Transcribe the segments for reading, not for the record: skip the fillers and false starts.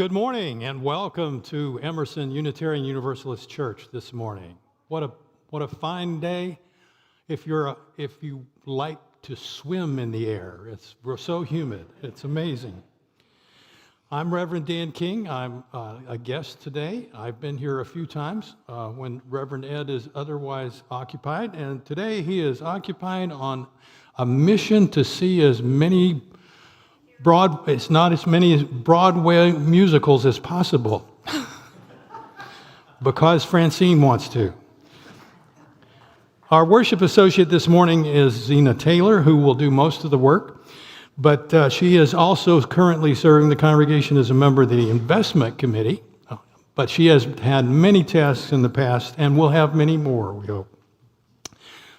Good morning and welcome to Emerson Unitarian Universalist Church this morning. What a fine day if you like to swim in the air. We're so humid. It's amazing. I'm Reverend Dan King. I'm a guest today. I've been here a few times when Reverend Ed is otherwise occupied, and today he is occupied on a mission to see as many Broadway musicals as possible because Francine wants to. Our worship associate this morning is Zena Taylor, who will do most of the work, but she is also currently serving the congregation as a member of the investment committee, but she has had many tasks in the past and will have many more, we hope.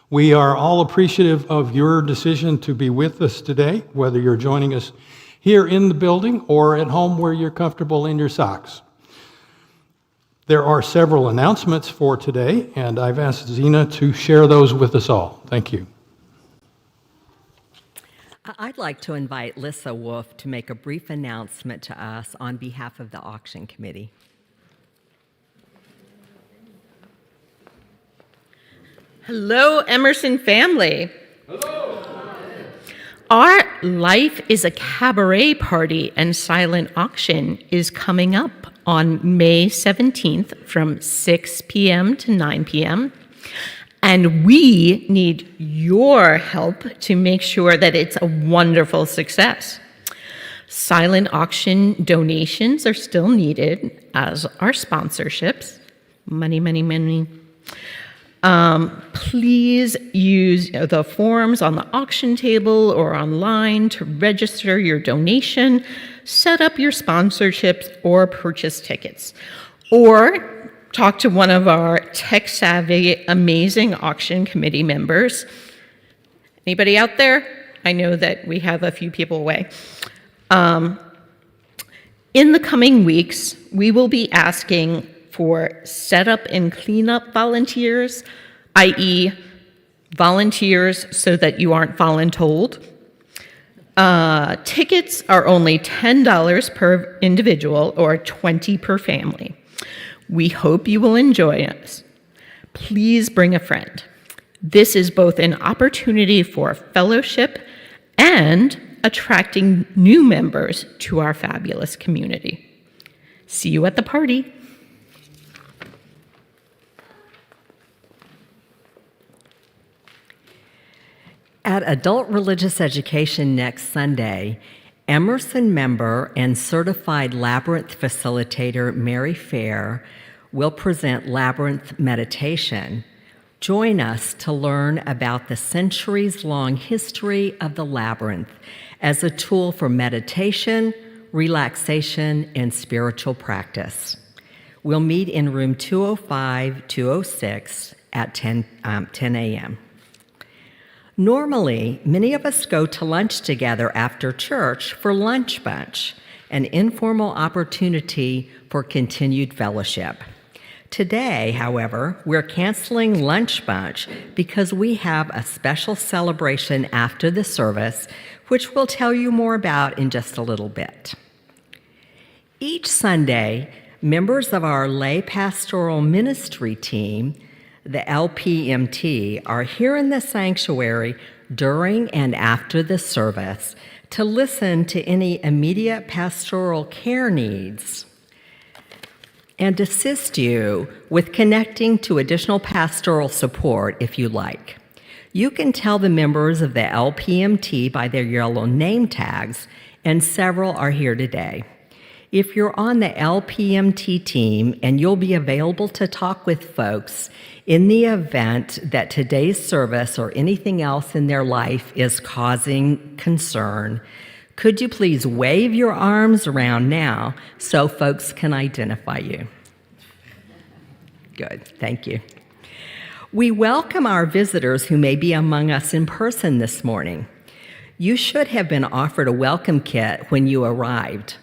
We are all appreciative of your decision to be with us today, whether you're joining us here in the building or at home where you're comfortable in your socks. There are several announcements for today, and I've asked Zena to share those with us all. Thank you. I'd like to invite Lissa Wolf to make a brief announcement to us on behalf of the auction committee. Hello, Emerson family. Hello. Our Life is a Cabaret Party and Silent Auction is coming up on May 17th from 6 p.m. to 9 p.m. And we need your help to make sure that it's a wonderful success. Silent auction donations are still needed, as are sponsorships. Money, money, money. Please use the forms on the auction table or online to register your donation, set up your sponsorships, or purchase tickets. Or talk to one of our tech-savvy, amazing auction committee members. Anybody out there? I know that we have a few people away. In the coming weeks, we will be asking for setup and cleanup volunteers, i.e. volunteers so that you aren't voluntold. Tickets are only $10 per individual or $20 per family. We hope you will enjoy us. Please bring a friend. This is both an opportunity for fellowship and attracting new members to our fabulous community. See you at the party. At Adult Religious Education next Sunday, Emerson member and certified Labyrinth facilitator Mary Fair will present Labyrinth Meditation. Join us to learn about the centuries-long history of the Labyrinth as a tool for meditation, relaxation, and spiritual practice. We'll meet in room 205-206 at 10 a.m. Normally, many of us go to lunch together after church for Lunch Bunch, an informal opportunity for continued fellowship. Today, however, we're canceling Lunch Bunch because we have a special celebration after the service, which we'll tell you more about in just a little bit. Each Sunday, members of our lay pastoral ministry team, the LPMT, are here in the sanctuary during and after the service to listen to any immediate pastoral care needs and assist you with connecting to additional pastoral support if you like. You can tell the members of the LPMT by their yellow name tags, and several are here today. If you're on the LPMT team and you'll be available to talk with folks in the event that today's service or anything else in their life is causing concern, could you please wave your arms around now so folks can identify you? Good, thank you. We welcome our visitors who may be among us in person this morning. You should have been offered a welcome kit when you arrived.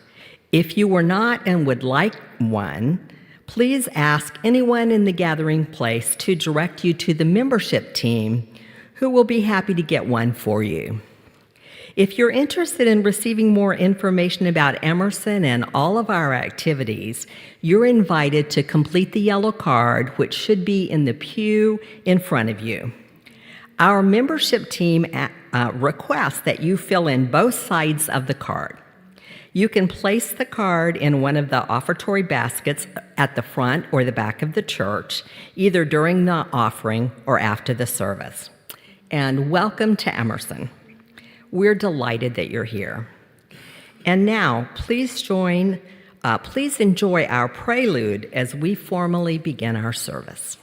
If you were not and would like one, please ask anyone in the gathering place to direct you to the membership team, who will be happy to get one for you. If you're interested in receiving more information about Emerson and all of our activities, you're invited to complete the yellow card, which should be in the pew in front of you. Our membership team requests that you fill in both sides of the card. You can place the card in one of the offertory baskets at the front or the back of the church, either during the offering or after the service. And welcome to Emerson. We're delighted that you're here. And now, please enjoy our prelude as we formally begin our service.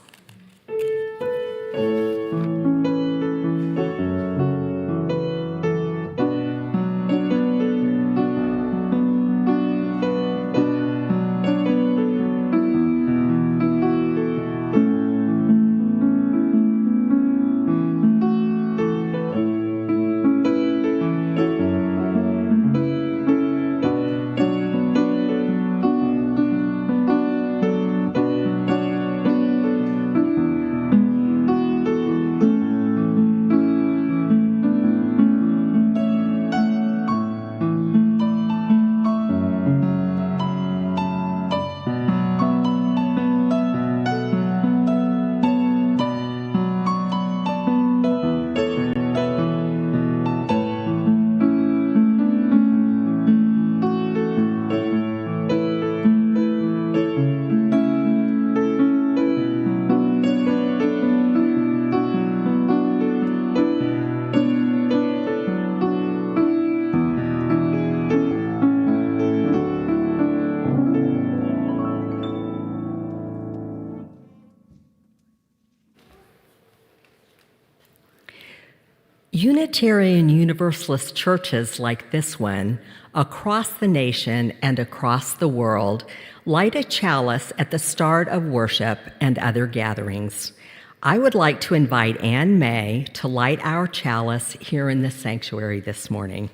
Unitarian Universalist churches like this one, across the nation and across the world, light a chalice at the start of worship and other gatherings. I would like to invite Anne May to light our chalice here in the sanctuary this morning.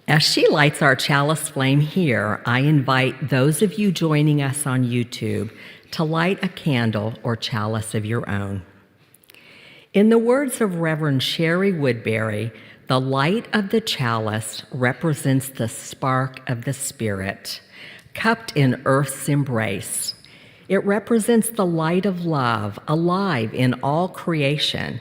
As she lights our chalice flame here, I invite those of you joining us on YouTube to light a candle or chalice of your own. In the words of Reverend Sherry Woodbury, the light of the chalice represents the spark of the Spirit, cupped in earth's embrace. It represents the light of love, alive in all creation.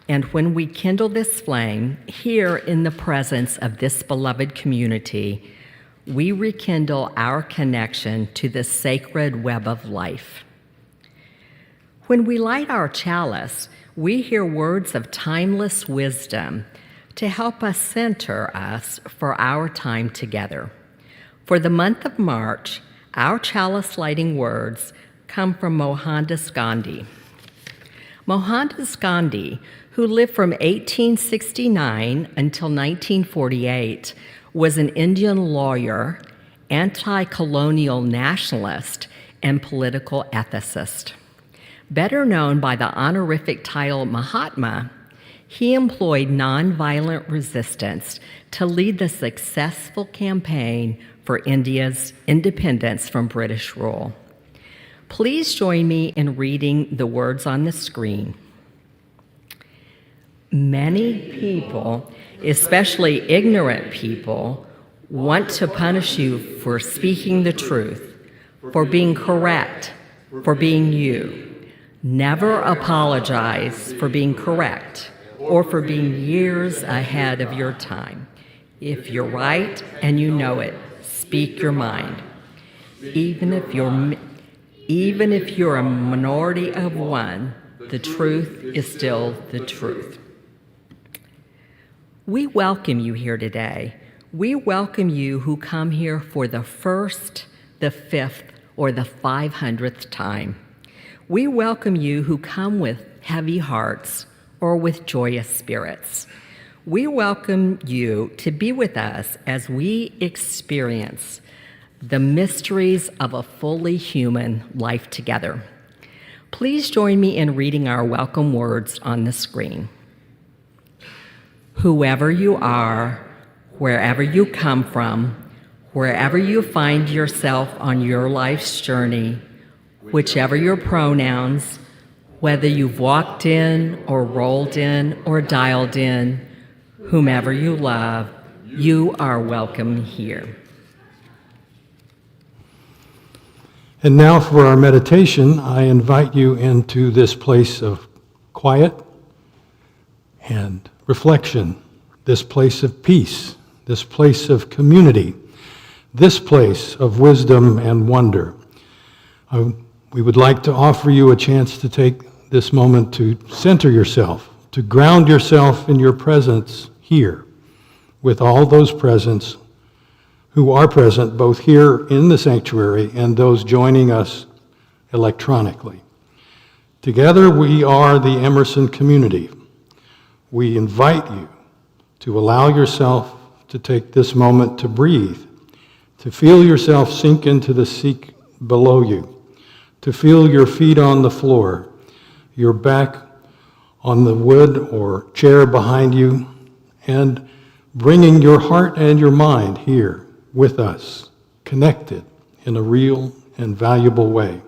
And when we kindle this flame, here in the presence of this beloved community, we rekindle our connection to the sacred web of life. When we light our chalice, we hear words of timeless wisdom to help us center us for our time together. For the month of March, our chalice lighting words come from Mohandas Gandhi. Mohandas Gandhi, who lived from 1869 until 1948, was an Indian lawyer, anti-colonial nationalist, and political ethicist. Better known by the honorific title Mahatma, he employed nonviolent resistance to lead the successful campaign for India's independence from British rule. Please join me in reading the words on the screen. Many people, especially ignorant people, want to punish you for speaking the truth, for being correct, for being you. Never apologize for being correct or for being years ahead of your time. If you're right and you know it, speak your mind. Even if you're a minority of one, the truth is still the truth. We welcome you here today. We welcome you who come here for the first, the fifth, or the 500th time. We welcome you who come with heavy hearts or with joyous spirits. We welcome you to be with us as we experience the mysteries of a fully human life together. Please join me in reading our welcome words on the screen. Whoever you are, wherever you come from, wherever you find yourself on your life's journey, whichever your pronouns, Whether you've walked in or rolled in or dialed in, whomever you love, you are welcome here. And now for our meditation, I invite you into this place of quiet and reflection, this place of peace, this place of community, this place of wisdom and wonder. We would like to offer you a chance to take this moment to center yourself, to ground yourself in your presence here with all those presents who are present both here in the sanctuary and those joining us electronically. Together we are the Emerson community. We invite you to allow yourself to take this moment to breathe, to feel yourself sink into the seat below you, to feel your feet on the floor, your back on the wood or chair behind you, and bringing your heart and your mind here with us, connected in a real and valuable way.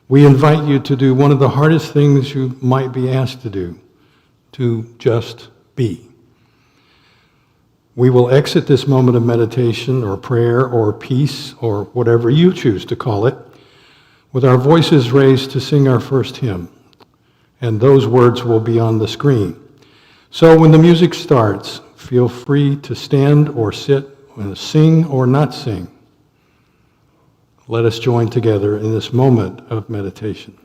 We invite you to do one of the hardest things you might be asked to do, to just be. We will exit this moment of meditation or prayer or peace or whatever you choose to call it with our voices raised to sing our first hymn, and those words will be on the screen. So when the music starts, feel free to stand or sit, sing or not sing. Let us join together in this moment of meditation.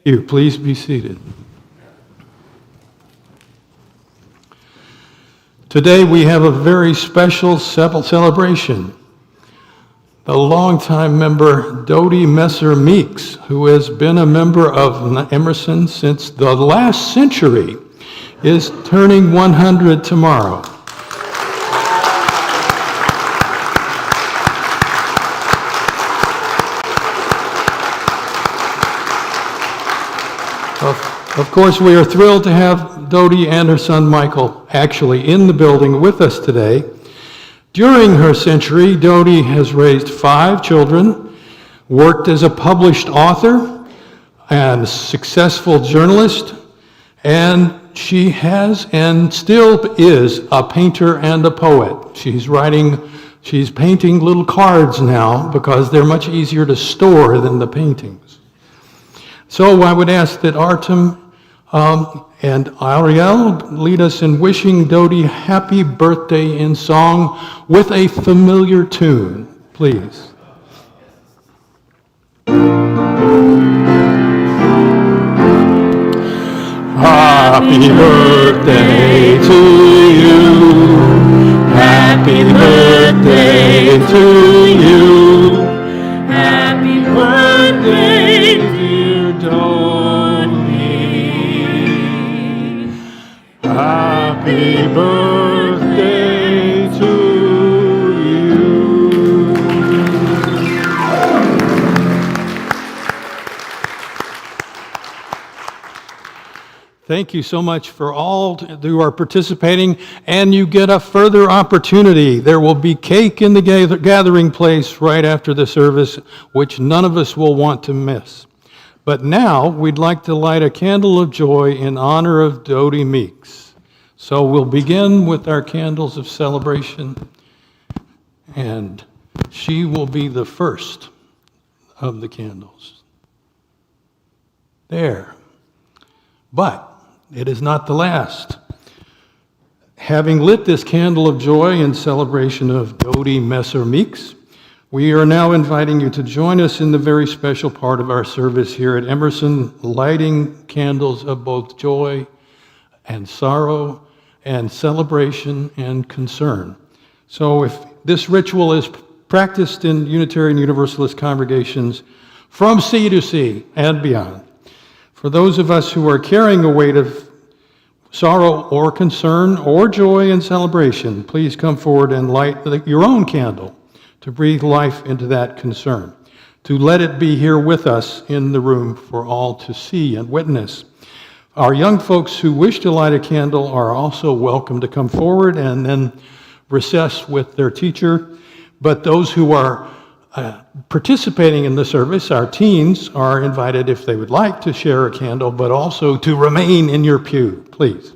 You please be seated. Today we have a very special celebration. The longtime member Dodie Messer Meeks, who has been a member of Emerson since the last century, is turning 100 tomorrow. Of course, we are thrilled to have Dodie and her son Michael actually in the building with us today. During her century, Dodie has raised 5 children, worked as a published author and successful journalist, and she has and still is a painter and a poet. She's painting little cards now because they're much easier to store than the paintings. So I would ask that Artem and Ariel lead us in wishing Dodie happy birthday in song with a familiar tune, please. Happy birthday to you. Happy birthday to you. Happy birthday, dear Dodie. Happy birthday to you. Thank you so much for all who are participating, and you get a further opportunity. There will be cake in the gathering place right after the service, which none of us will want to miss. But now we'd like to light a candle of joy in honor of Dodie Meeks. So we'll begin with our candles of celebration, and she will be the first of the candles. There. But it is not the last. Having lit this candle of joy in celebration of Dodie Messer Meeks, we are now inviting you to join us in the very special part of our service here at Emerson, lighting candles of both joy and sorrow and celebration and concern. So if this ritual is practiced in Unitarian Universalist congregations from sea to sea and beyond, for those of us who are carrying a weight of sorrow or concern or joy and celebration, please come forward and light your own candle to breathe life into that concern, to let it be here with us in the room for all to see and witness. Our young folks who wish to light a candle are also welcome to come forward and then recess with their teacher. But those who are participating in the service, our teens, are invited, if they would like, to share a candle, but also to remain in your pew, please.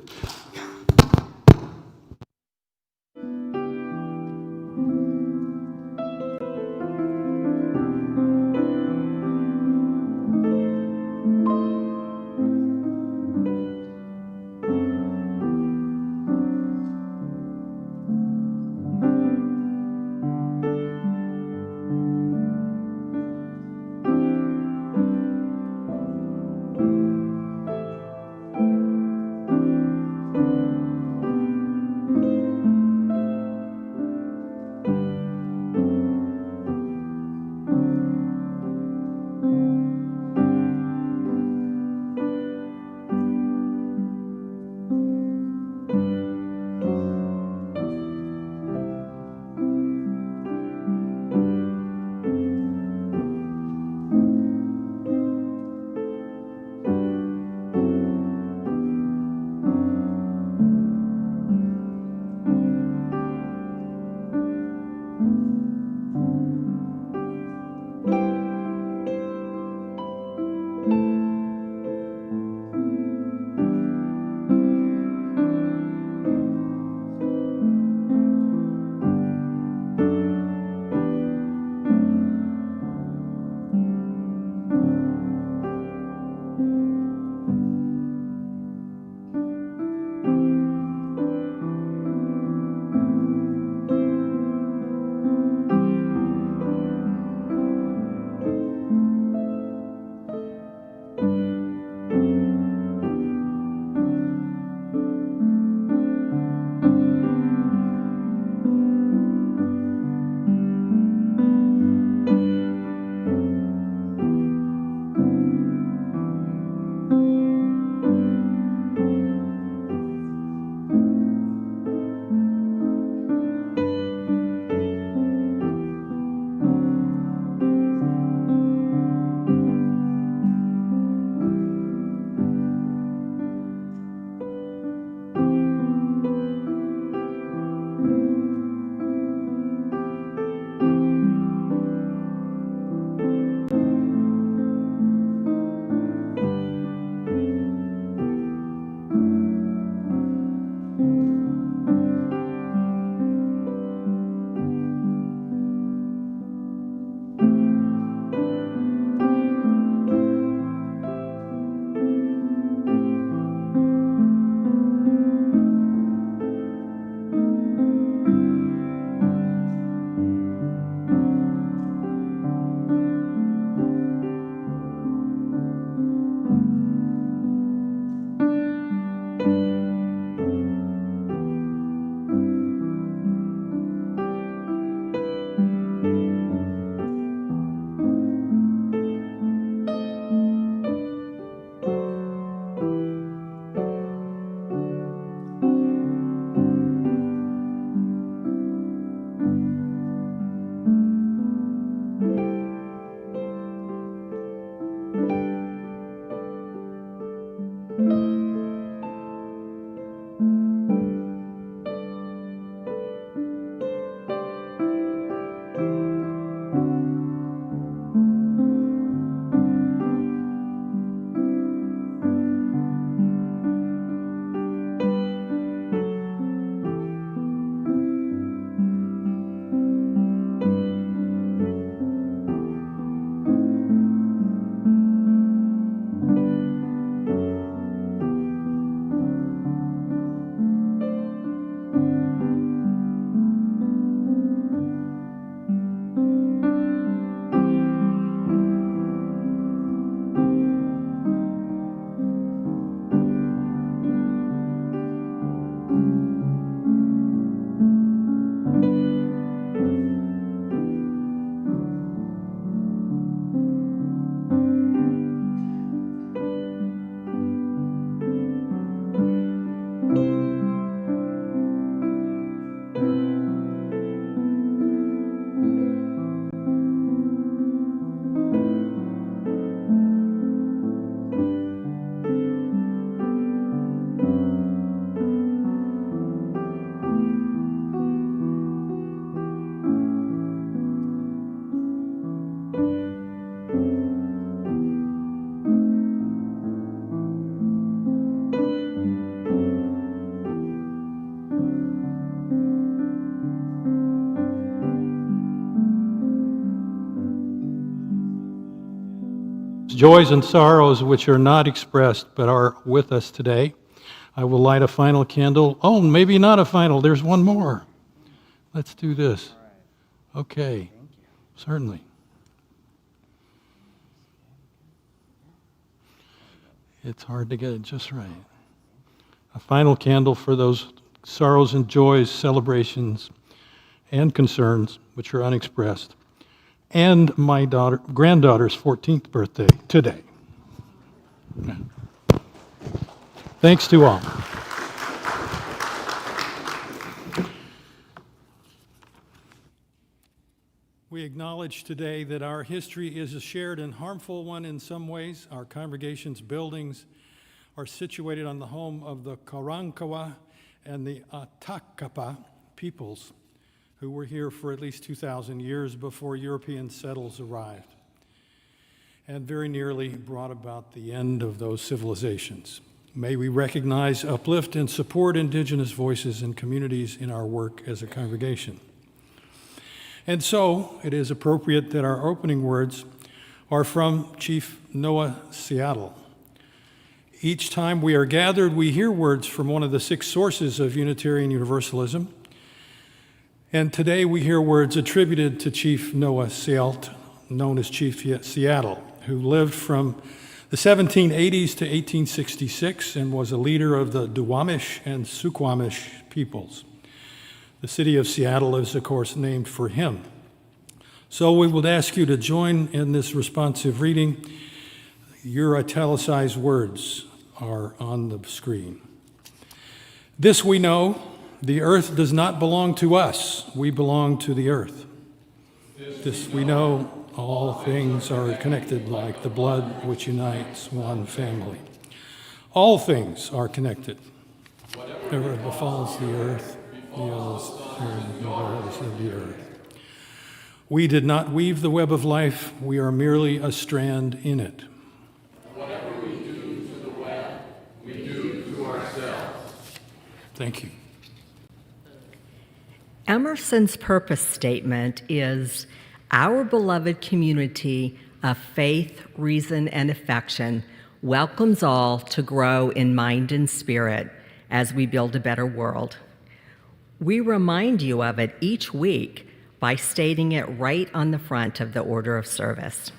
joys and sorrows which are not expressed but are with us today. I will light a final candle. Oh, maybe not a final. There's one more. Let's do this. Okay. Certainly. It's hard to get it just right. A final candle for those sorrows and joys, celebrations, and concerns which are unexpressed. And my granddaughter's 14th birthday today. Thanks to all. We acknowledge today that our history is a shared and harmful one in some ways. Our congregation's buildings are situated on the home of the Karankawa and the Atakapa peoples, who were here for at least 2,000 years before European settlers arrived, and very nearly brought about the end of those civilizations. May we recognize, uplift, and support Indigenous voices and communities in our work as a congregation. And so, it is appropriate that our opening words are from Chief Noah Seattle. Each time we are gathered, we hear words from one of the 6 sources of Unitarian Universalism. And today we hear words attributed to Chief Noah Sealt, known as Chief Seattle, who lived from the 1780s to 1866 and was a leader of the Duwamish and Suquamish peoples. The city of Seattle is, of course, named for him. So we would ask you to join in this responsive reading. Your italicized words are on the screen. This we know. The earth does not belong to us. We belong to the earth. This we know. All things are connected like the blood which unites one family. All things are connected. Whatever befalls the earth, befalls the earth. We did not weave the web of life. We are merely a strand in it. Whatever we do to the web, we do to ourselves. Thank you. Emerson's purpose statement is, "Our beloved community of faith, reason, and affection welcomes all to grow in mind and spirit as we build a better world." We remind you of it each week by stating it right on the front of the order of service.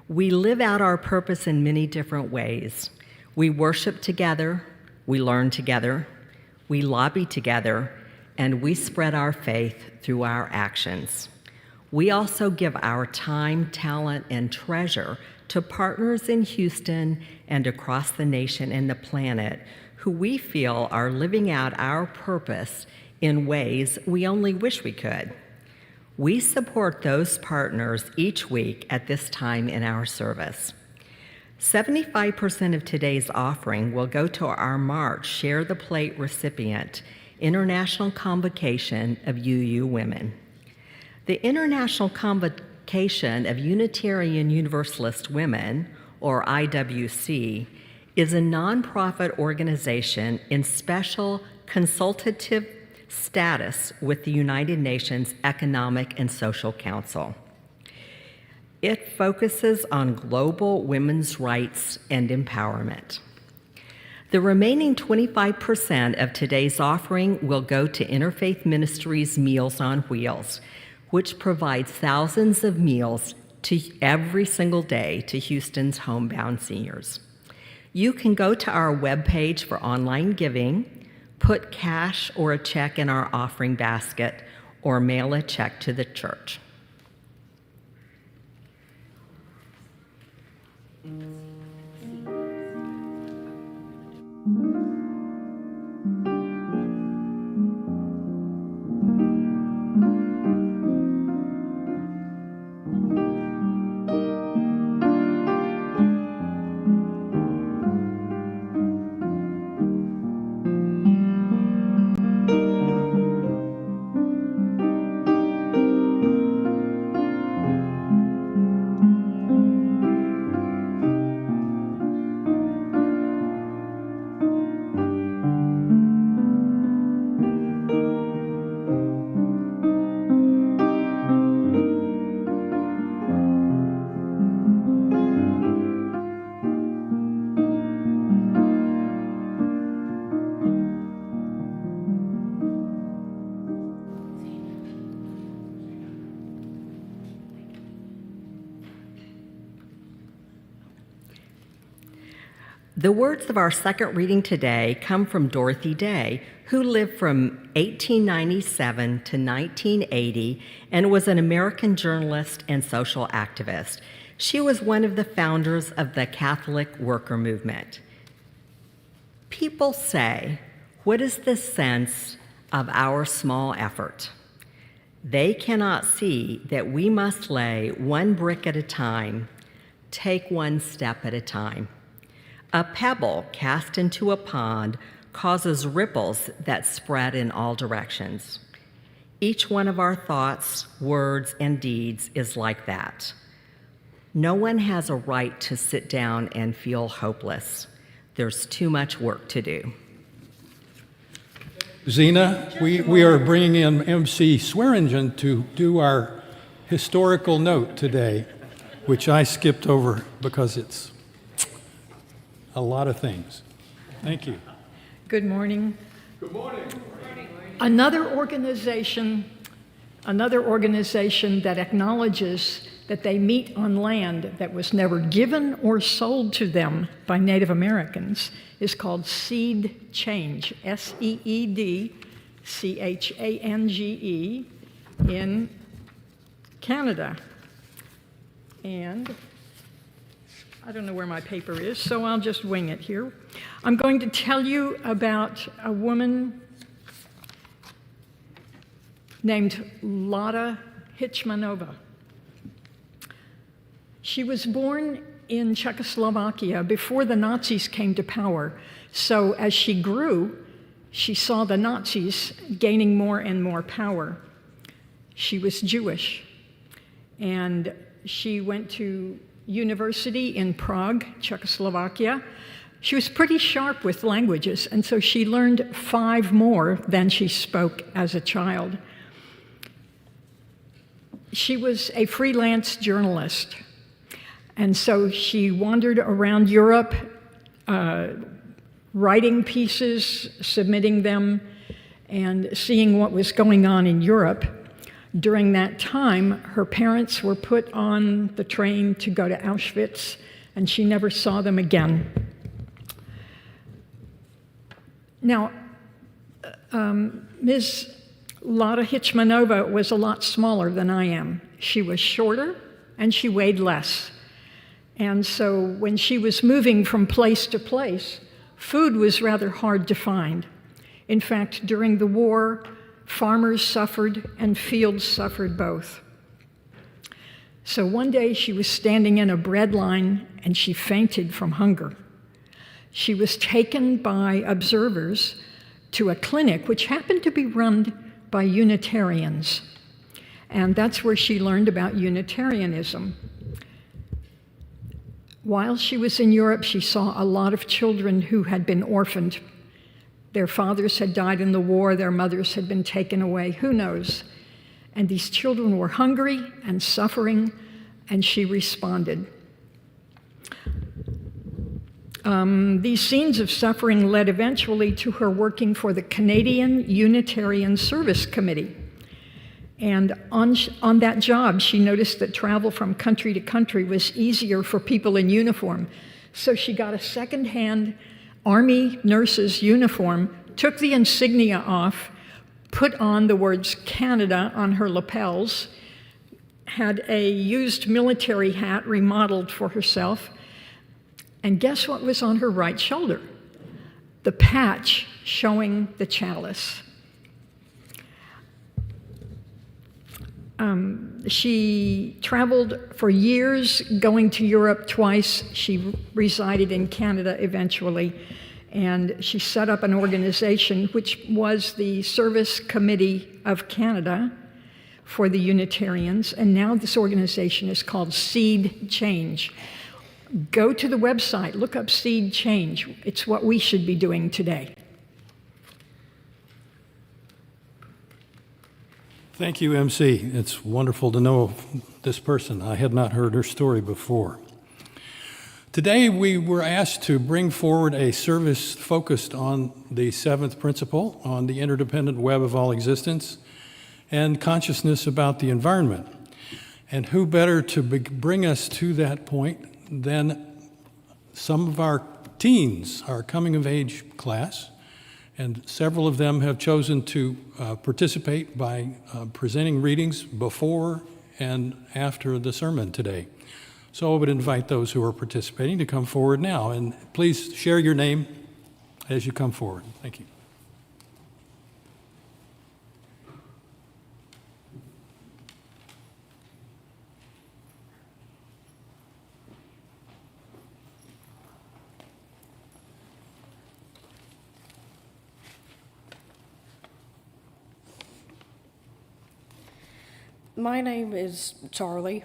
We live out our purpose in many different ways. We worship together, we learn together, we lobby together, and we spread our faith through our actions. We also give our time, talent, and treasure to partners in Houston and across the nation and the planet who we feel are living out our purpose in ways we only wish we could. We support those partners each week at this time in our service. 75% of today's offering will go to our March Share the Plate recipient, International Convocation of UU Women. The International Convocation of Unitarian Universalist Women, or IWC, is a nonprofit organization in special consultative status with the United Nations Economic and Social Council. It focuses on global women's rights and empowerment. The remaining 25% of today's offering will go to Interfaith Ministries Meals on Wheels, which provides thousands of meals every single day to Houston's homebound seniors. You can go to our webpage for online giving, put cash or a check in our offering basket, or mail a check to the church. The words of our second reading today come from Dorothy Day, who lived from 1897 to 1980 and was an American journalist and social activist. She was one of the founders of the Catholic worker movement. People say, "What is the sense of our small effort?" They cannot see that we must lay one brick at a time, take one step at a time. A pebble cast into a pond causes ripples that spread in all directions. Each one of our thoughts, words, and deeds is like that. No one has a right to sit down and feel hopeless. There's too much work to do. Zena, we are bringing in MC Swearingen to do our historical note today, which I skipped over because it's a lot of things. Thank you. Good morning. Good morning. Another organization that acknowledges that they meet on land that was never given or sold to them by Native Americans is called Seed Change, SEEDCHANGE, in Canada. And I don't know where my paper is, so I'll just wing it here. I'm going to tell you about a woman named Lada Hitchmanova. She was born in Czechoslovakia before the Nazis came to power. So as she grew, she saw the Nazis gaining more and more power. She was Jewish, and she went to university in Prague, Czechoslovakia. She was pretty sharp with languages, and so she learned 5 more than she spoke as a child. She was a freelance journalist, and so she wandered around Europe, writing pieces, submitting them, and seeing what was going on in Europe. During that time, her parents were put on the train to go to Auschwitz, and she never saw them again. Now, Ms. Lada Hitchmanova was a lot smaller than I am. She was shorter, and she weighed less. And so when she was moving from place to place, food was rather hard to find. In fact, during the war, farmers suffered and fields suffered both. So one day she was standing in a bread line and she fainted from hunger. She was taken by observers to a clinic which happened to be run by Unitarians. And that's where she learned about Unitarianism. While she was in Europe, she saw a lot of children who had been orphaned. Their fathers had died in the war, their mothers had been taken away, who knows? And these children were hungry and suffering, and she responded. These scenes of suffering led eventually to her working for the Canadian Unitarian Service Committee. And on that job, she noticed that travel from country to country was easier for people in uniform. So she got a second-hand Army nurse's uniform, took the insignia off, put on the words Canada on her lapels, had a used military hat remodeled for herself, and guess what was on her right shoulder? The patch showing the chalice. She traveled for years, going to Europe twice. She resided in Canada eventually, and she set up an organization which was the Service Committee of Canada for the Unitarians, and now this organization is called Seed Change. Go to the website, look up Seed Change. It's what we should be doing today. Thank you, MC. It's wonderful to know this person. I had not heard her story before. Today, we were asked to bring forward a service focused on the 7th principle, on the interdependent web of all existence, and consciousness about the environment. And who better to bring us to that point than some of our teens, our coming of age class, and several of them have chosen to participate by presenting readings before and after the sermon today. So I would invite those who are participating to come forward now, and please share your name as you come forward. Thank you. My name is Charlie,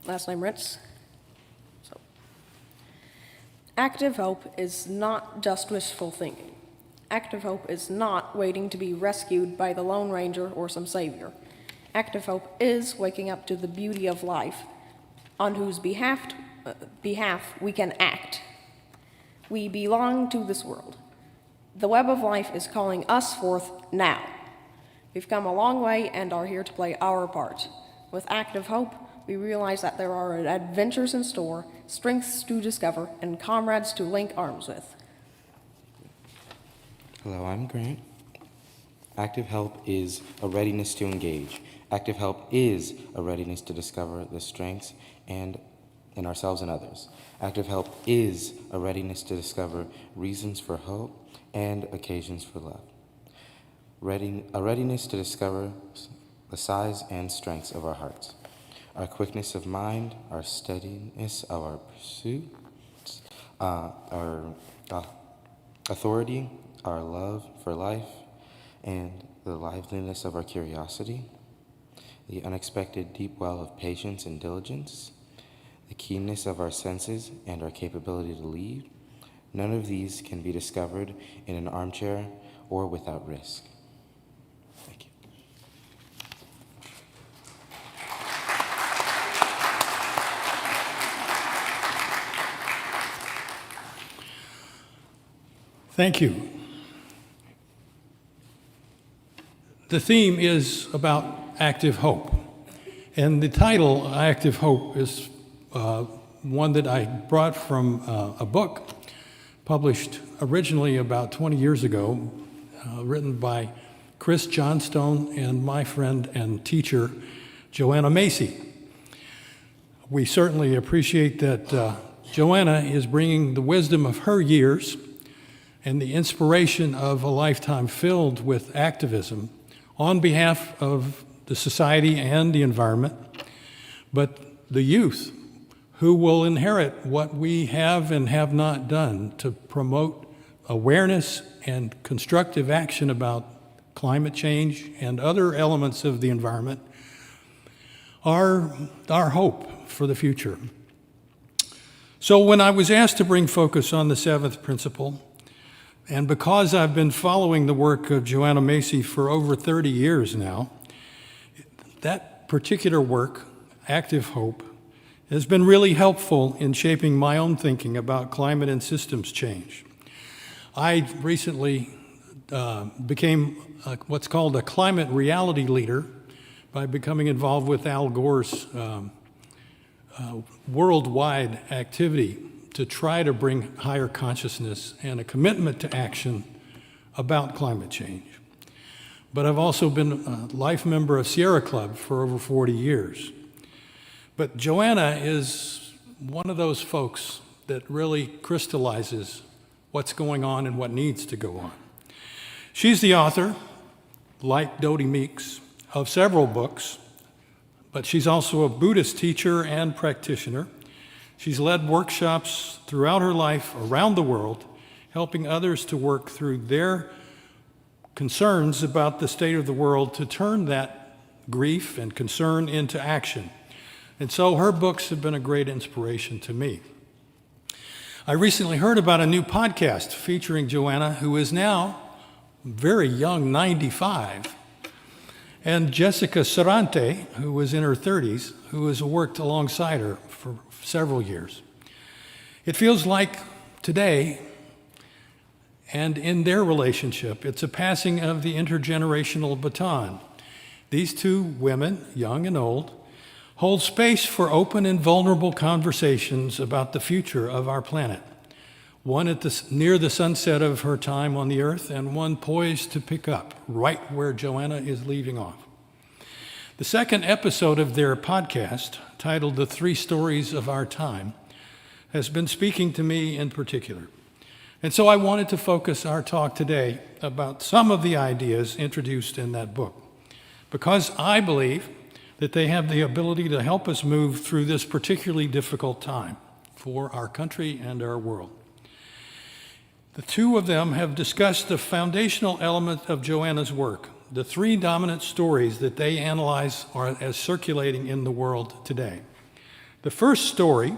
last name Ritz. So, active hope is not just wishful thinking. Active hope is not waiting to be rescued by the Lone Ranger or some savior. Active hope is waking up to the beauty of life, on whose behalf we can act. We belong to this world. The web of life is calling us forth now. We've come a long way and are here to play our part. With active hope, we realize that there are adventures in store, strengths to discover, and comrades to link arms with. Hello, I'm Grant. Active help is a readiness to engage. Active help is a readiness to discover the strengths in ourselves and others. Active help is a readiness to discover reasons for hope and occasions for love. A readiness to discover the size and strengths of our hearts, our quickness of mind, our steadiness of our pursuits, our authority, our love for life, and the liveliness of our curiosity, the unexpected deep well of patience and diligence, the keenness of our senses and our capability to lead. None of these can be discovered in an armchair or without risk. Thank you. Thank you. The theme is about active hope. And the title, Active Hope, is one that I brought from a book published originally about 20 years ago, written by Chris Johnstone and my friend and teacher, Joanna Macy. We certainly appreciate that Joanna is bringing the wisdom of her years and the inspiration of a lifetime filled with activism on behalf of the society and the environment, but the youth who will inherit what we have and have not done to promote awareness and constructive action about climate change and other elements of the environment are our hope for the future. So when I was asked to bring focus on the seventh principle, and because I've been following the work of Joanna Macy for over 30 years now, that particular work, Active Hope, has been really helpful in shaping my own thinking about climate and systems change. I recently became what's called a climate reality leader by becoming involved with Al Gore's worldwide activity to try to bring higher consciousness and a commitment to action about climate change. But I've also been a life member of Sierra Club for over 40 years. But Joanna is one of those folks that really crystallizes what's going on and what needs to go on. She's the author, like Dodie Meeks, of several books, but she's also a Buddhist teacher and practitioner. She's led workshops throughout her life around the world, helping others to work through their concerns about the state of the world to turn that grief and concern into action. And so her books have been a great inspiration to me. I recently heard about a new podcast featuring Joanna, who is now very young, 95, and Jessica Sarante, who was in her 30s, who has worked alongside her for several years. It feels like today, and in their relationship, it's a passing of the intergenerational baton. These two women, young and old, hold space for open and vulnerable conversations about the future of our planet. one near the sunset of her time on the earth, and one poised to pick up right where Joanna is leaving off. The second episode of their podcast, titled The Three Stories of Our Time, has been speaking to me in particular. And so I wanted to focus our talk today about some of the ideas introduced in that book, because I believe that they have the ability to help us move through this particularly difficult time for our country and our world. The two of them have discussed the foundational element of Joanna's work, the three dominant stories that they analyze are as circulating in the world today. The first story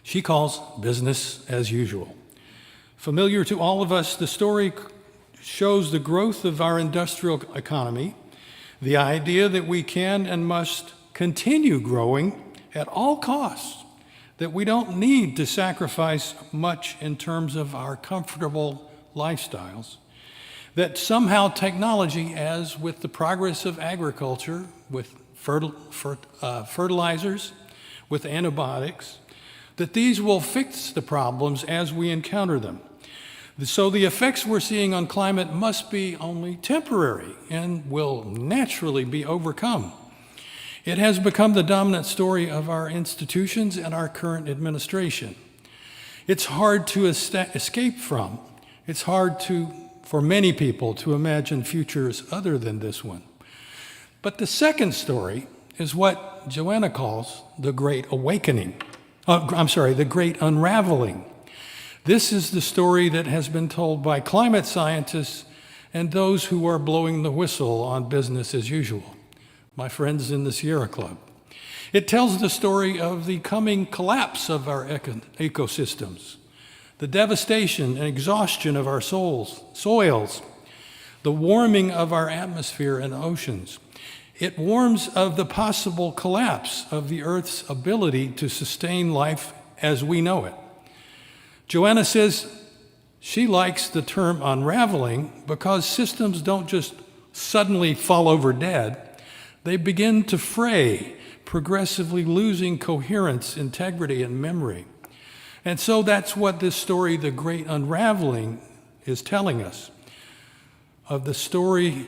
she calls business as usual. Familiar to all of us, the story shows the growth of our industrial economy, the idea that we can and must continue growing at all costs, that we don't need to sacrifice much in terms of our comfortable lifestyles, that somehow technology, as with the progress of agriculture, with fertilizers, with antibiotics, that these will fix the problems as we encounter them. So the effects we're seeing on climate must be only temporary and will naturally be overcome. It has become the dominant story of our institutions and our current administration. It's hard to escape from. It's hard for many people to imagine futures other than this one. But the second story is what Joanna calls the Great Awakening. The Great Unraveling. This is the story that has been told by climate scientists and those who are blowing the whistle on business as usual, my friends in the Sierra Club. It tells the story of the coming collapse of our ecosystems, the devastation and exhaustion of our soils, the warming of our atmosphere and oceans. It warns of the possible collapse of the Earth's ability to sustain life as we know it. Joanna says she likes the term unraveling because systems don't just suddenly fall over dead. They begin to fray, progressively losing coherence, integrity, and memory. And so that's what this story, The Great Unraveling, is telling us of the story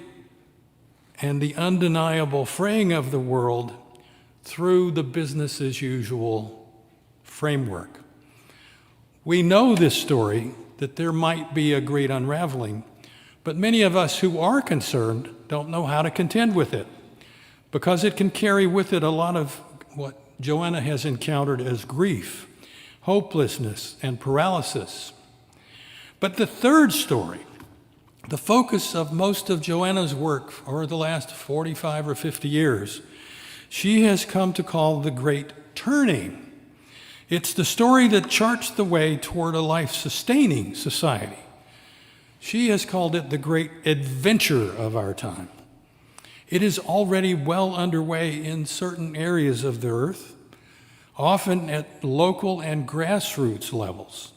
and the undeniable fraying of the world through the business as usual framework. We know this story, that there might be a great unraveling, but many of us who are concerned don't know how to contend with it, because it can carry with it a lot of what Joanna has encountered as grief, hopelessness, and paralysis. But the third story, the focus of most of Joanna's work for the last 45 or 50 years, she has come to call the Great Turning. It's the story that charts the way toward a life-sustaining society. She has called it the great adventure of our time. It is already well underway in certain areas of the earth, often at local and grassroots levels,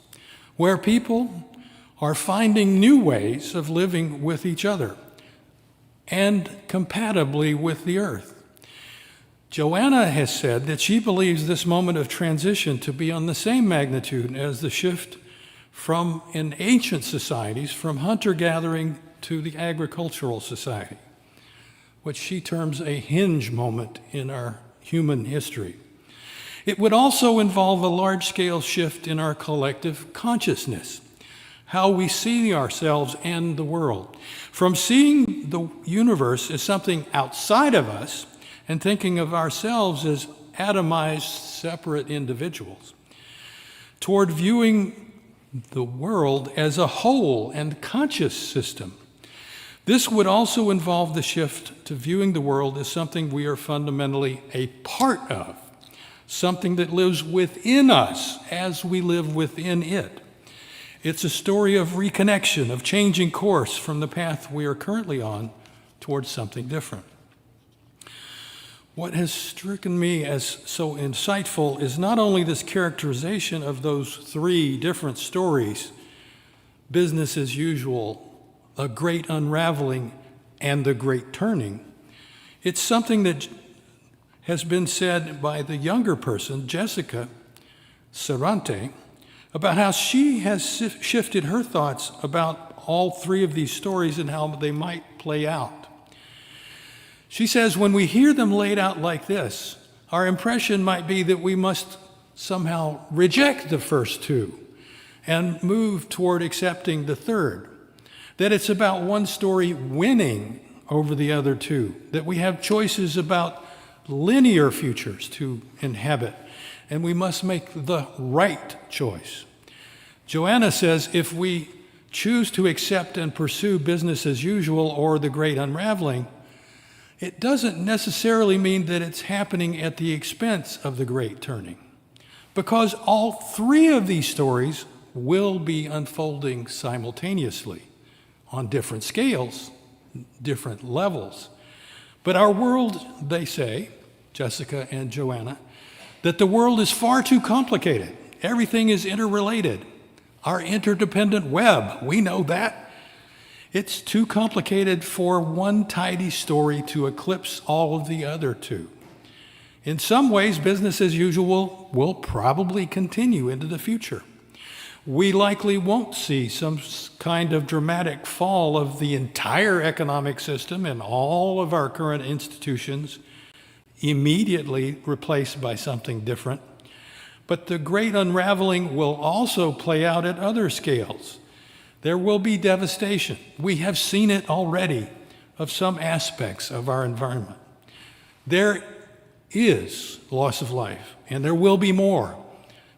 where people are finding new ways of living with each other and compatibly with the earth. Joanna has said that she believes this moment of transition to be on the same magnitude as the shift in ancient societies from hunter-gathering to the agricultural society, which she terms a hinge moment in our human history. It would also involve a large-scale shift in our collective consciousness, how we see ourselves and the world, from seeing the universe as something outside of us and thinking of ourselves as atomized, separate individuals, toward viewing the world as a whole and conscious system. This would also involve the shift to viewing the world as something we are fundamentally a part of, something that lives within us as we live within it. It's a story of reconnection, of changing course from the path we are currently on towards something different. What has stricken me as so insightful is not only this characterization of those three different stories, business as usual, a great unraveling, and the great turning. It's something that has been said by the younger person, Jessica Sarante, about how she has shifted her thoughts about all three of these stories and how they might play out. She says, when we hear them laid out like this, our impression might be that we must somehow reject the first two and move toward accepting the third. That it's about one story winning over the other two, that we have choices about linear futures to inhabit, and we must make the right choice. Joanna says if we choose to accept and pursue business as usual or the great unraveling, it doesn't necessarily mean that it's happening at the expense of the great turning, because all three of these stories will be unfolding simultaneously on different scales, different levels. But our world, they say, Jessica and Joanna, that the world is far too complicated. Everything is interrelated. Our interdependent web, we know that. It's too complicated for one tidy story to eclipse all of the other two. In some ways, business as usual will probably continue into the future. We likely won't see some kind of dramatic fall of the entire economic system and all of our current institutions immediately replaced by something different. But the great unraveling will also play out at other scales. There will be devastation. We have seen it already of some aspects of our environment. There is loss of life, and there will be more,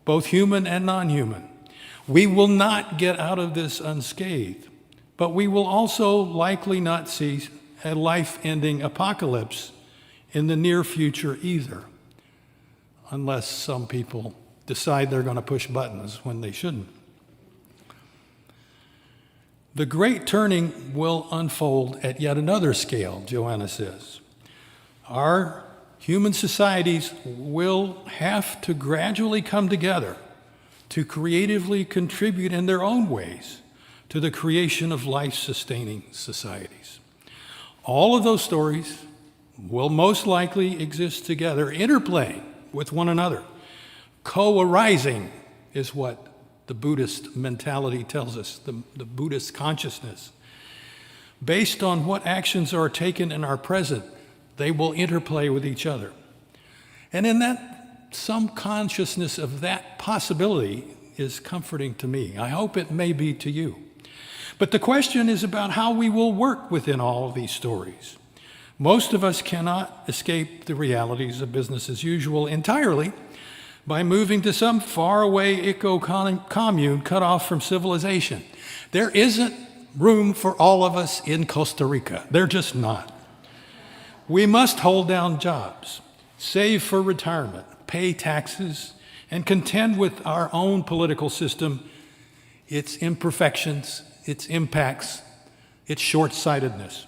both human and non-human. We will not get out of this unscathed, but we will also likely not see a life-ending apocalypse in the near future either, unless some people decide they're going to push buttons when they shouldn't. The great turning will unfold at yet another scale, Joanna says. Our human societies will have to gradually come together to creatively contribute in their own ways to the creation of life-sustaining societies. All of those stories will most likely exist together, interplaying with one another. Co-arising is what the Buddhist mentality tells us, the Buddhist consciousness. Based on what actions are taken in our present, they will interplay with each other. And in that, some consciousness of that possibility is comforting to me. I hope it may be to you. But the question is about how we will work within all of these stories. Most of us cannot escape the realities of business as usual entirely by moving to some faraway eco-commune cut off from civilization. There isn't room for all of us in Costa Rica. They're just not. We must hold down jobs, save for retirement, pay taxes, and contend with our own political system, its imperfections, its impacts, its short-sightedness.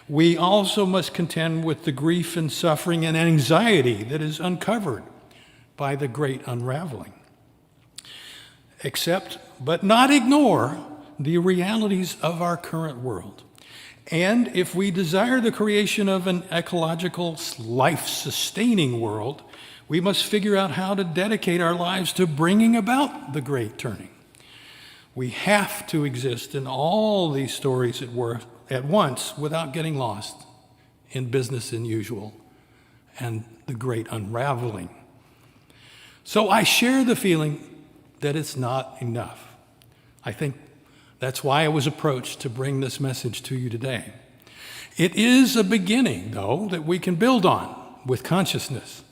We also must contend with the grief and suffering and anxiety that is uncovered by the great unraveling. Accept, but not ignore, the realities of our current world. And if we desire the creation of an ecological, life-sustaining world, we must figure out how to dedicate our lives to bringing about the great turning. We have to exist in all these stories at once without getting lost in business as usual and the great unraveling. So I share the feeling that it's not enough. I think that's why I was approached to bring this message to you today. It is a beginning, though, that we can build on with consciousness,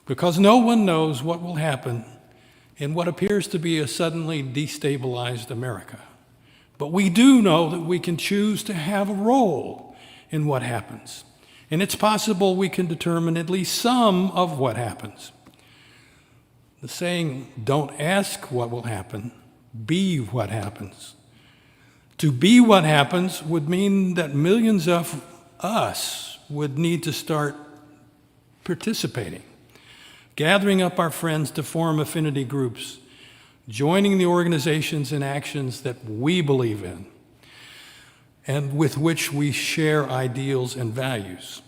because no one knows what will happen in what appears to be a suddenly destabilized America. But we do know that we can choose to have a role in what happens. And it's possible we can determine at least some of what happens. The saying, don't ask what will happen, be what happens. To be what happens would mean that millions of us would need to start participating, gathering up our friends to form affinity groups, joining the organizations and actions that we believe in and with which we share ideals and values,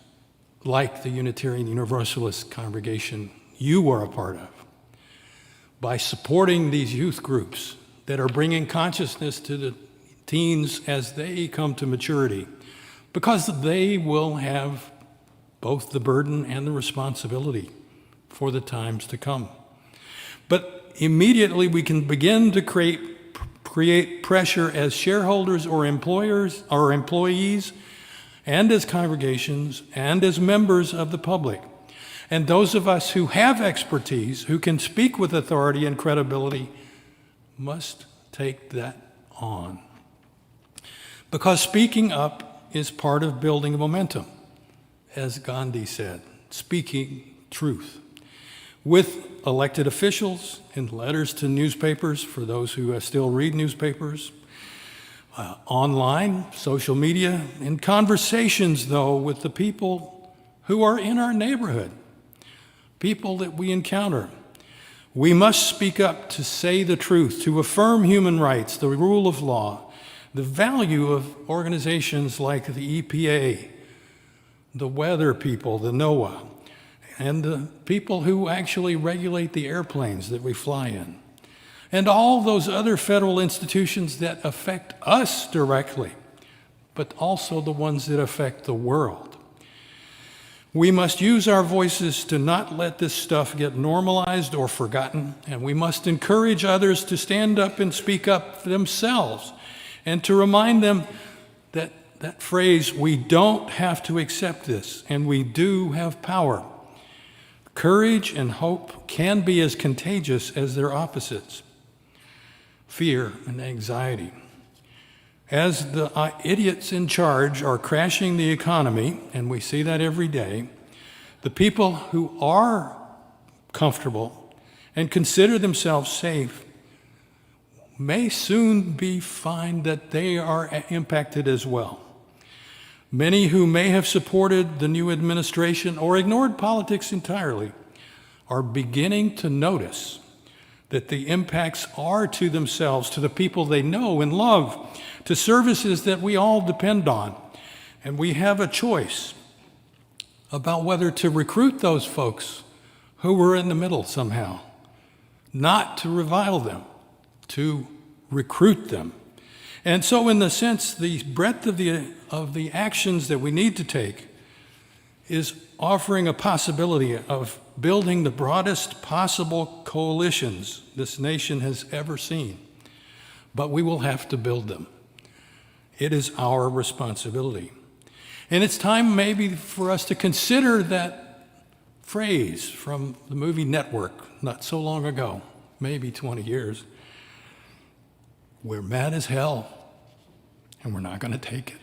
like the Unitarian Universalist congregation you are a part of. by supporting these youth groups that are bringing consciousness to the teens as they come to maturity, because they will have both the burden and the responsibility for the times to come. But immediately we can begin to create pressure as shareholders or employers or employees, and as congregations, and as members of the public. And those of us who have expertise, who can speak with authority and credibility, must take that on. Because speaking up is part of building momentum, as Gandhi said, speaking truth. With elected officials, in letters to newspapers, for those who still read newspapers, online, social media, in conversations, though, with the people who are in our neighborhood, people that we encounter. We must speak up to say the truth, to affirm human rights, the rule of law, the value of organizations like the EPA, the weather people, the NOAA, and the people who actually regulate the airplanes that we fly in, and all those other federal institutions that affect us directly, but also the ones that affect the world. We must use our voices to not let this stuff get normalized or forgotten, and we must encourage others to stand up and speak up for themselves, and to remind them that that phrase, we don't have to accept this, and we do have power. Courage and hope can be as contagious as their opposites, fear and anxiety. As the idiots in charge are crashing the economy, and we see that every day, the people who are comfortable and consider themselves safe may soon find that they are impacted as well. Many who may have supported the new administration or ignored politics entirely are beginning to notice that the impacts are to themselves, to the people they know and love, to services that we all depend on. And we have a choice about whether to recruit those folks who were in the middle somehow, not to revile them, to recruit them. And so in the sense, the breadth of the actions that we need to take is offering a possibility of building the broadest possible coalitions this nation has ever seen. But we will have to build them. It is our responsibility. And it's time maybe for us to consider that phrase from the movie Network not so long ago, maybe 20 years. We're mad as hell, and we're not going to take it.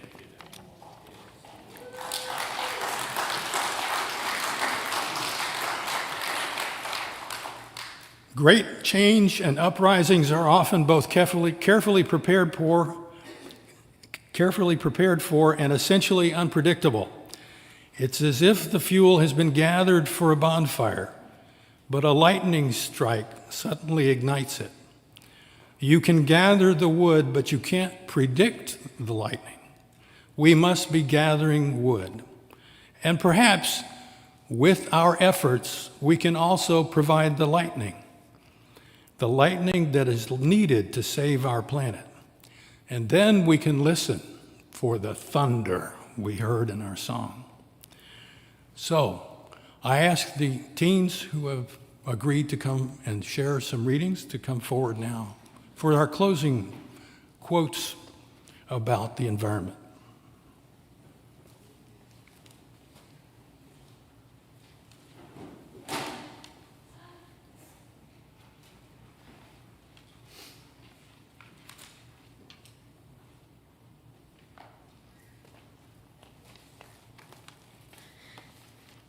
Great change and uprisings are often both carefully prepared for and essentially unpredictable. It's as if the fuel has been gathered for a bonfire, but a lightning strike suddenly ignites it. You can gather the wood, but you can't predict the lightning. We must be gathering wood. And perhaps with our efforts, we can also provide the lightning that is needed to save our planet. And then we can listen for the thunder we heard in our song. So I ask the teens who have agreed to come and share some readings to come forward now for our closing quotes about the environment.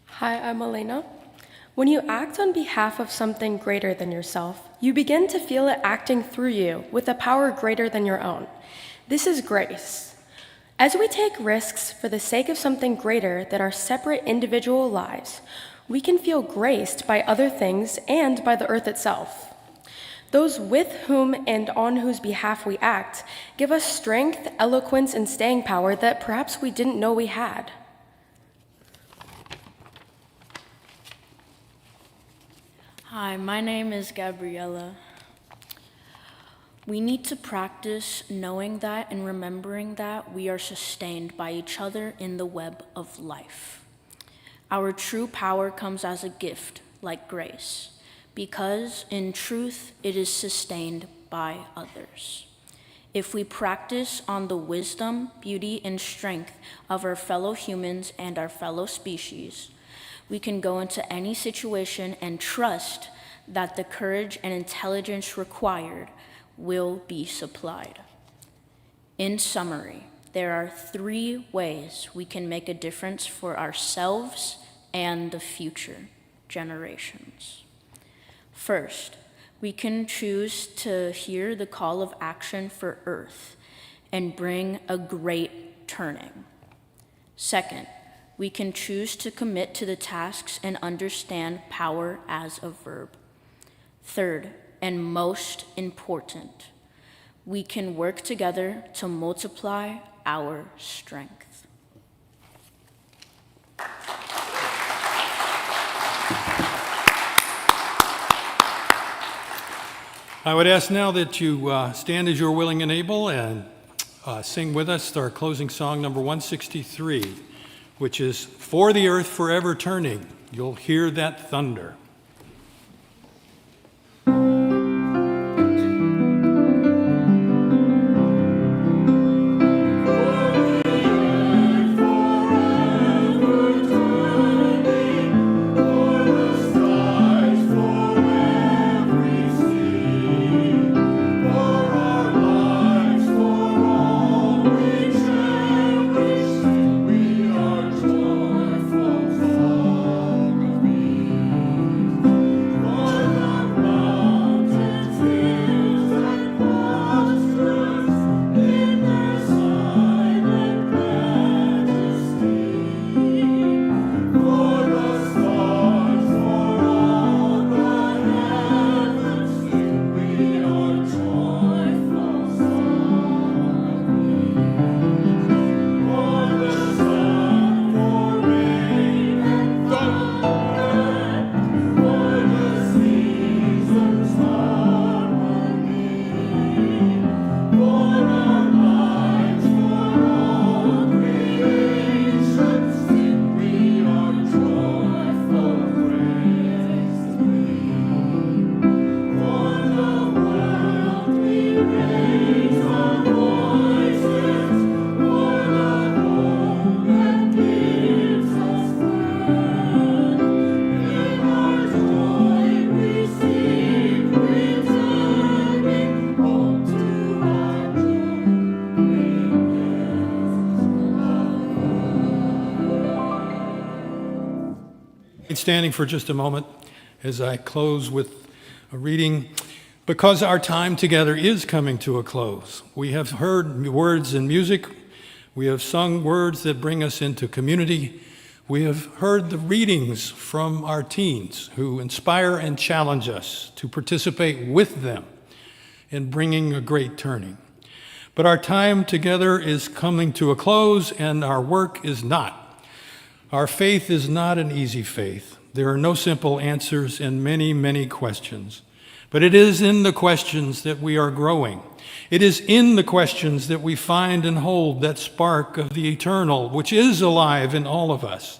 Hi, I'm Elena. When you act on behalf of something greater than yourself, you begin to feel it acting through you with a power greater than your own. This is grace. As we take risks for the sake of something greater than our separate individual lives, we can feel graced by other things and by the earth itself. Those with whom and on whose behalf we act give us strength, eloquence, and staying power that perhaps we didn't know we had. Hi, my name is Gabriella. We need to practice knowing that and remembering that we are sustained by each other in the web of life. Our true power comes as a gift, like grace, because in truth it is sustained by others. If we practice on the wisdom, beauty, and strength of our fellow humans and our fellow species, we can go into any situation and trust that the courage and intelligence required will be supplied. In summary, there are 3 ways we can make a difference for ourselves and the future generations. First, we can choose to hear the call of action for Earth and bring a great turning. Second, we can choose to commit to the tasks and understand power as a verb. Third, and most important, we can work together to multiply our strength. I would ask now that you stand as you're willing and able and sing with us our closing song, number 163, which is For the Earth Forever Turning. You'll hear that thunder. Standing for just a moment as I close with a reading, because our time together is coming to a close. We have heard words and music. We have sung words that bring us into community. We have heard the readings from our teens who inspire and challenge us to participate with them in bringing a great turning. But our time together is coming to a close, and our work is not. Our faith is not an easy faith. There are no simple answers and many, many questions. But it is in the questions that we are growing. It is in the questions that we find and hold that spark of the eternal, which is alive in all of us.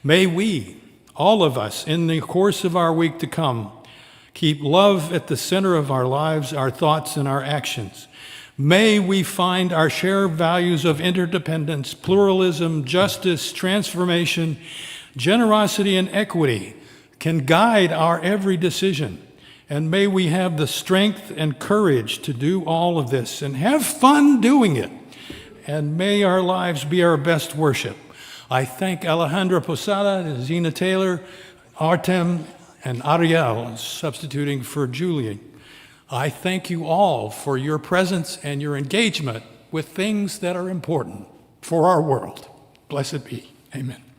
May we, all of us, in the course of our week to come, keep love at the center of our lives, our thoughts, and our actions. May we find our shared values of interdependence, pluralism, justice, transformation, generosity, and equity can guide our every decision. And may we have the strength and courage to do all of this and have fun doing it. And may our lives be our best worship. I thank Alejandra Posada, Zena Taylor, Artem, and Ariel substituting for Julie. I thank you all for your presence and your engagement with things that are important for our world. Blessed be. Amen.